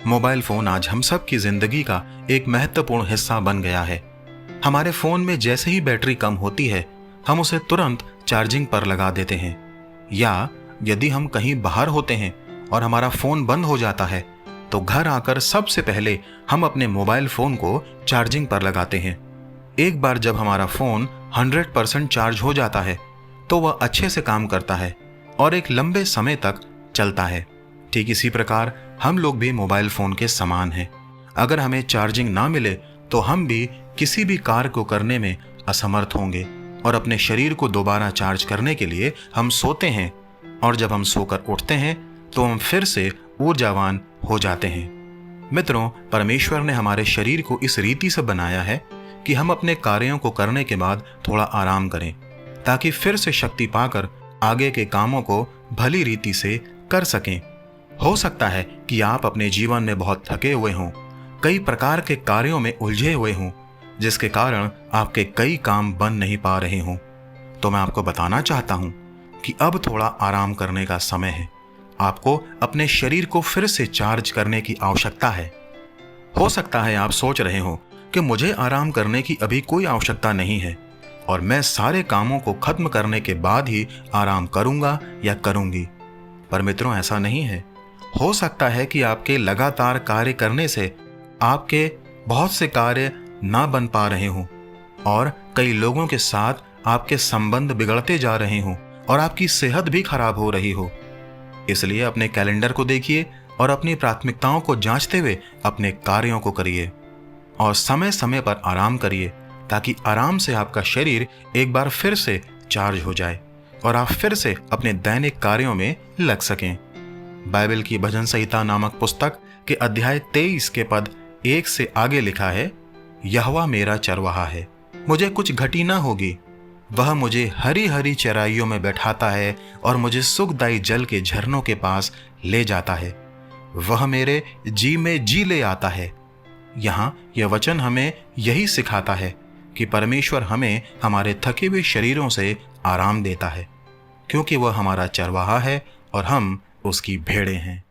Mobile phone आज हम सब की जिंदगी का एक महत्वपूर्ण हिस्सा बन गया है। हमारे फोन में जैसे ही बैटरी कम होती है, हम उसे तुरंत चार्जिंग पर लगा देते हैं, या यदि हम कहीं बाहर होते हैं और हमारा फोन बंद हो जाता है तो घर आकर सबसे पहले हम अपने मोबाइल फोन को चार्जिंग पर लगाते हैं। एक बार जब हमारा फोन 100% चार्ज हो जाता है तो वह अच्छे से काम करता है और एक लंबे समय तक चलता है। ठीक इसी प्रकार हम लोग भी मोबाइल फोन के समान हैं। अगर हमें चार्जिंग ना मिले तो हम भी किसी भी कार्य को करने में असमर्थ होंगे और अपने शरीर को दोबारा चार्ज करने के लिए हम सोते हैं, और जब हम सोकर उठते हैं तो हम फिर से ऊर्जावान हो जाते हैं। मित्रों, परमेश्वर ने हमारे शरीर को इस रीति से बनाया है कि हम अपने कार्यों को करने के बाद थोड़ा आराम करें, ताकि फिर से शक्ति पाकर आगे के कामों को भली रीति से कर सकें। हो सकता है कि आप अपने जीवन में बहुत थके हुए हों, कई प्रकार के कार्यों में उलझे हुए हों, जिसके कारण आपके कई काम बन नहीं पा रहे हों। तो मैं आपको बताना चाहता हूं कि अब थोड़ा आराम करने का समय है। आपको अपने शरीर को फिर से चार्ज करने की आवश्यकता है। हो सकता है आप सोच रहे हो कि मुझे आराम करने की अभी कोई आवश्यकता नहीं है और मैं सारे कामों को खत्म करने के बाद ही आराम करूंगा या करूंगी। पर मित्रों, ऐसा नहीं है। हो सकता है कि आपके लगातार कार्य करने से आपके बहुत से कार्य ना बन पा रहे हों और कई लोगों के साथ आपके संबंध बिगड़ते जा रहे हों और आपकी सेहत भी खराब हो रही हो। इसलिए अपने कैलेंडर को देखिए और अपनी प्राथमिकताओं को जांचते हुए अपने कार्यों को करिए और समय समय पर आराम करिए, ताकि आराम से आपका शरीर एक बार फिर से चार्ज हो जाए और आप फिर से अपने दैनिक कार्यों में लग सकें। बाइबल की भजन संहिता नामक पुस्तक के अध्याय 23 के पद 1 से आगे लिखा है, यहोवा मेरा चरवाहा है, मुझे कुछ घटी न होगी। वह मुझे हरी हरी चराइयों में बैठाता है और मुझे सुखदायी जल के झरनों के पास ले जाता है। वह मेरे जी में जी ले आता है। यहाँ यह वचन हमें यही सिखाता है कि परमेश्वर हमें हमारे थके हुए शरीरों से आराम देता है, क्योंकि वह हमारा चरवाहा है और हम उसकी भेड़ें हैं।